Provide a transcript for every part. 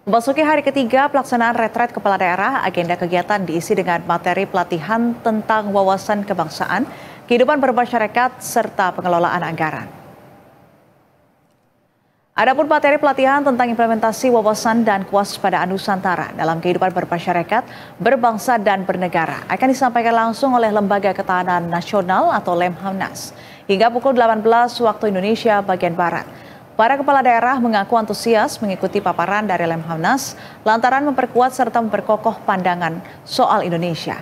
Memasuki hari ketiga pelaksanaan retret kepala daerah, agenda kegiatan diisi dengan materi pelatihan tentang wawasan kebangsaan, kehidupan bermasyarakat, serta pengelolaan anggaran. Adapun materi pelatihan tentang implementasi wawasan dan kewaspadaan Nusantara dalam kehidupan bermasyarakat, berbangsa dan bernegara akan disampaikan langsung oleh Lembaga Ketahanan Nasional atau Lemhanas hingga pukul 18 waktu Indonesia bagian Barat. Para kepala daerah mengaku antusias mengikuti paparan dari Lemhanas lantaran memperkuat serta memperkokoh pandangan soal Indonesia.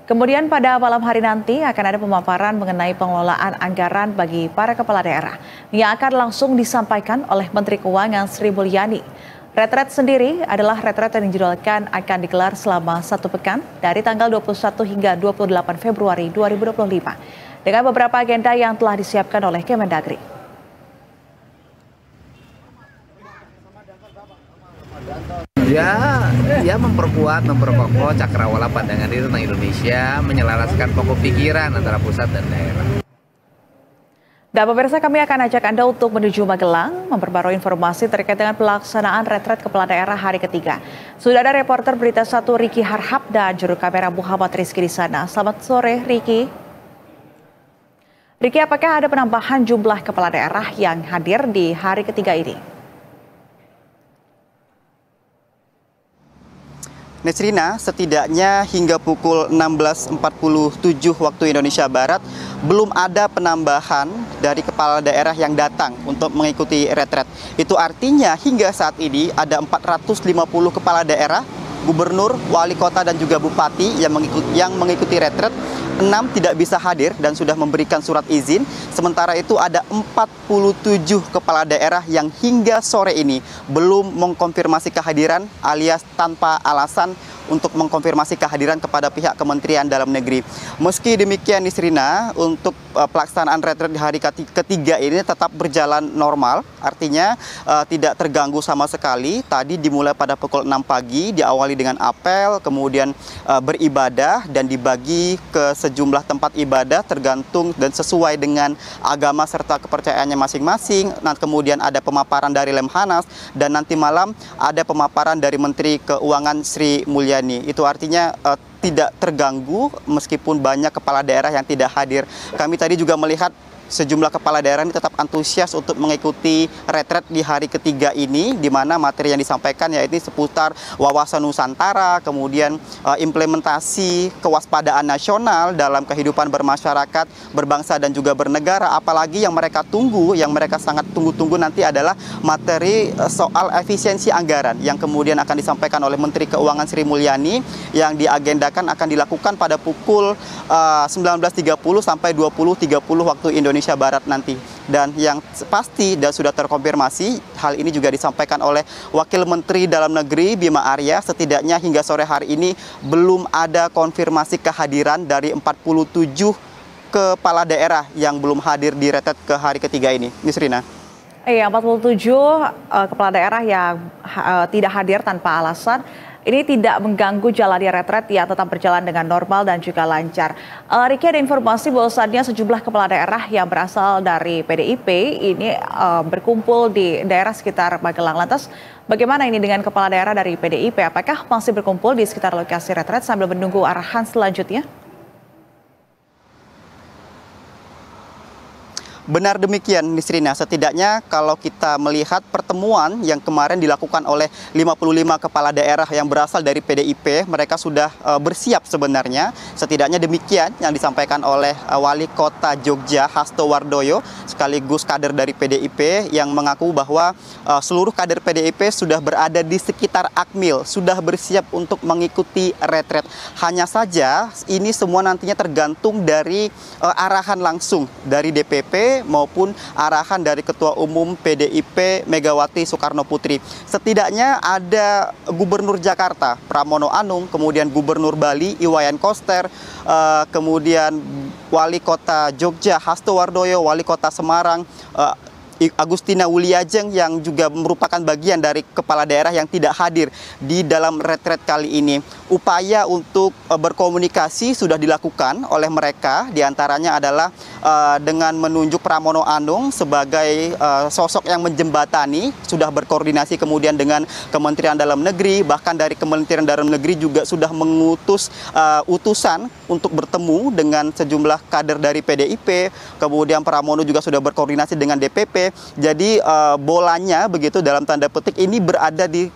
Kemudian pada malam hari nanti akan ada pemaparan mengenai pengelolaan anggaran bagi para kepala daerah yang akan langsung disampaikan oleh Menteri Keuangan Sri Mulyani. Retret sendiri adalah retret yang dijadwalkan akan digelar selama 1 pekan dari tanggal 21 hingga 28 Februari 2025 dengan beberapa agenda yang telah disiapkan oleh Kemendagri. Ya memperkokoh cakrawala pandangan itu tentang Indonesia, menyelaraskan pokok pikiran antara pusat dan daerah. Dan pemirsa, kami akan ajak Anda untuk menuju Magelang, memperbarui informasi terkait dengan pelaksanaan retret kepala daerah hari ketiga. Sudah ada reporter Berita 1 Riki Harhab dan juru kamera Muhammad Rizky di sana. Selamat sore, Riki. Riki, apakah ada penambahan jumlah kepala daerah yang hadir di hari ketiga ini? Nesrina, setidaknya hingga pukul 16.47 waktu Indonesia Barat, belum ada penambahan dari kepala daerah yang datang untuk mengikuti retret. Itu artinya hingga saat ini ada 450 kepala daerah, gubernur, wali kota, dan juga bupati yang mengikuti retret. 6 tidak bisa hadir dan sudah memberikan surat izin. Sementara itu ada 47 kepala daerah yang hingga sore ini belum mengkonfirmasi kehadiran alias tanpa alasan untuk mengkonfirmasi kehadiran kepada pihak Kementerian Dalam Negeri. Meski demikian, Nisrina, untuk pelaksanaan retret di hari ketiga ini tetap berjalan normal, artinya tidak terganggu sama sekali. Tadi dimulai pada pukul 6 pagi, diawali dengan apel, kemudian beribadah dan dibagi ke sejumlah tempat ibadah tergantung dan sesuai dengan agama serta kepercayaannya masing-masing. Nah, kemudian ada pemaparan dari Lemhanas dan nanti malam ada pemaparan dari Menteri Keuangan Sri Mulyani. Itu artinya tidak terganggu meskipun banyak kepala daerah yang tidak hadir. Kami tadi juga melihat sejumlah kepala daerah ini tetap antusias untuk mengikuti retret di hari ketiga ini, di mana materi yang disampaikan yaitu seputar wawasan Nusantara, kemudian implementasi kewaspadaan nasional dalam kehidupan bermasyarakat, berbangsa dan juga bernegara. Apalagi yang mereka tunggu, yang mereka sangat tunggu-tunggu nanti adalah materi soal efisiensi anggaran yang kemudian akan disampaikan oleh Menteri Keuangan Sri Mulyani yang diagendakan akan dilakukan pada pukul 19.30 sampai 20.30 waktu Indonesia Barat nanti. Dan yang pasti dan sudah terkonfirmasi, hal ini juga disampaikan oleh Wakil Menteri Dalam Negeri Bima Arya, setidaknya hingga sore hari ini belum ada konfirmasi kehadiran dari 47 kepala daerah yang belum hadir di retret ke hari ketiga ini. Nisrina. Iya, 47 kepala daerah yang tidak hadir tanpa alasan. Ini tidak mengganggu jalannya retret yang tetap berjalan dengan normal dan juga lancar. Riki, ada informasi bahwasannya sejumlah kepala daerah yang berasal dari PDIP ini berkumpul di daerah sekitar Magelang. Lantas bagaimana ini dengan kepala daerah dari PDIP? Apakah masih berkumpul di sekitar lokasi retret sambil menunggu arahan selanjutnya? Benar demikian, Nisrina. Setidaknya kalau kita melihat pertemuan yang kemarin dilakukan oleh 55 kepala daerah yang berasal dari PDIP, mereka sudah bersiap sebenarnya. Setidaknya demikian yang disampaikan oleh Wali Kota Jogja, Hasto Wardoyo, sekaligus kader dari PDIP, yang mengaku bahwa seluruh kader PDIP sudah berada di sekitar Akmil, sudah bersiap untuk mengikuti retret. Hanya saja ini semua nantinya tergantung dari arahan langsung dari DPP maupun arahan dari Ketua Umum PDIP Megawati Soekarno Putri. Setidaknya ada Gubernur Jakarta Pramono Anung, kemudian Gubernur Bali Iwayan Koster, kemudian Wali Kota Jogja Hasto Wardoyo, Wali Kota Semarang Agustina Wuliajeng yang juga merupakan bagian dari kepala daerah yang tidak hadir di dalam retret kali ini. Upaya untuk berkomunikasi sudah dilakukan oleh mereka, diantaranya adalah dengan menunjuk Pramono Anung sebagai sosok yang menjembatani, sudah berkoordinasi kemudian dengan Kementerian Dalam Negeri, bahkan dari Kementerian Dalam Negeri juga sudah mengutus utusan untuk bertemu dengan sejumlah kader dari PDIP, kemudian Pramono juga sudah berkoordinasi dengan DPP. Jadi bolanya begitu dalam tanda petik ini berada di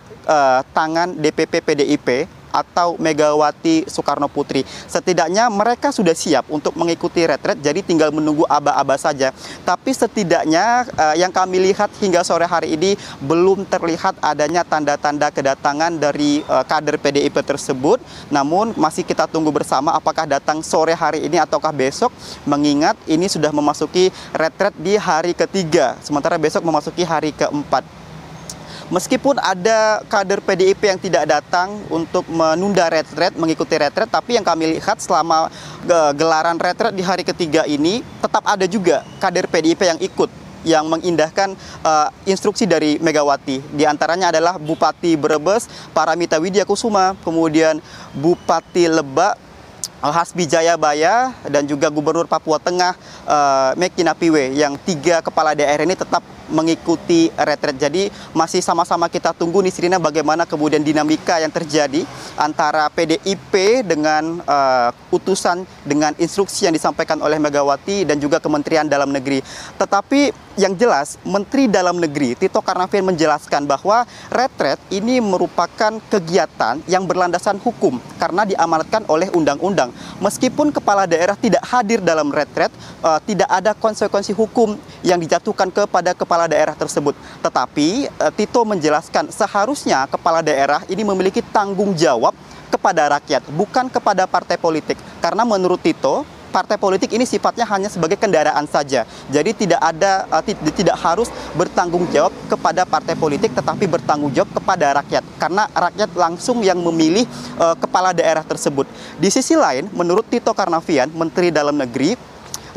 tangan DPP PDIP atau Megawati Soekarno Putri. Setidaknya mereka sudah siap untuk mengikuti retret, jadi tinggal menunggu aba-aba saja. Tapi setidaknya yang kami lihat hingga sore hari ini belum terlihat adanya tanda-tanda kedatangan dari kader PDIP tersebut. Namun masih kita tunggu bersama apakah datang sore hari ini ataukah besok, mengingat ini sudah memasuki retret di hari ketiga, sementara besok memasuki hari keempat. Meskipun ada kader PDIP yang tidak datang untuk menunda retret, mengikuti retret, tapi yang kami lihat selama gelaran retret di hari ketiga ini, tetap ada juga kader PDIP yang ikut, yang mengindahkan instruksi dari Megawati. Di antaranya adalah Bupati Brebes, Paramita Widyakusuma, kemudian Bupati Lebak, Hasbi Jayabaya, dan juga Gubernur Papua Tengah, Meki Napiwe, yang 3 kepala daerah ini tetap mengikuti retret. Jadi masih sama-sama kita tunggu nih Sirina, bagaimana kemudian dinamika yang terjadi antara PDIP dengan utusan, dengan instruksi yang disampaikan oleh Megawati dan juga Kementerian Dalam Negeri. Tetapi yang jelas Menteri Dalam Negeri Tito Karnavian menjelaskan bahwa retret ini merupakan kegiatan yang berlandasan hukum karena diamanatkan oleh undang-undang. Meskipun kepala daerah tidak hadir dalam retret, tidak ada konsekuensi hukum yang dijatuhkan kepada kepala daerah tersebut. Tetapi Tito menjelaskan seharusnya kepala daerah ini memiliki tanggung jawab kepada rakyat, bukan kepada partai politik. Karena menurut Tito, partai politik ini sifatnya hanya sebagai kendaraan saja. Jadi tidak harus bertanggung jawab kepada partai politik, tetapi bertanggung jawab kepada rakyat. Karena rakyat langsung yang memilih kepala daerah tersebut. Di sisi lain, menurut Tito Karnavian, Menteri Dalam Negeri,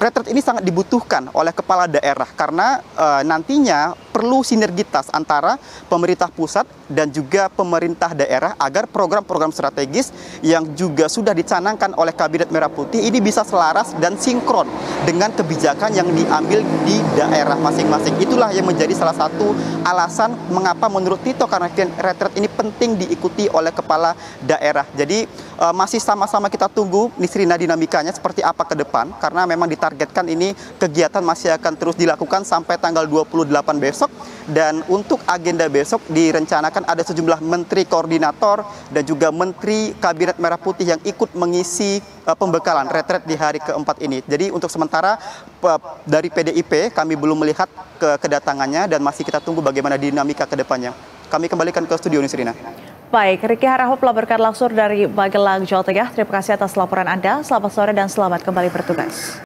retret ini sangat dibutuhkan oleh kepala daerah karena nantinya perlu sinergitas antara pemerintah pusat dan juga pemerintah daerah agar program-program strategis yang juga sudah dicanangkan oleh Kabinet Merah Putih ini bisa selaras dan sinkron dengan kebijakan yang diambil di daerah masing-masing. Itulah yang menjadi salah satu alasan mengapa menurut Tito Karnavian retret ini penting diikuti oleh kepala daerah. Jadi masih sama-sama kita tunggu Nisrina dinamikanya seperti apa ke depan, karena memang ditargetkan ini kegiatan masih akan terus dilakukan sampai tanggal 28 besok. Dan untuk agenda besok direncanakan ada sejumlah menteri koordinator dan juga menteri Kabinet Merah Putih yang ikut mengisi pembekalan retret di hari keempat ini. Jadi untuk sementara dari PDIP kami belum melihat kedatangannya dan masih kita tunggu bagaimana dinamika ke depannya. Kami kembalikan ke studio Nisrina. Baik, Riki Harahap melaporkan langsung dari Magelang, Jawa Tengah. Terima kasih atas laporan Anda. Selamat sore dan selamat kembali bertugas.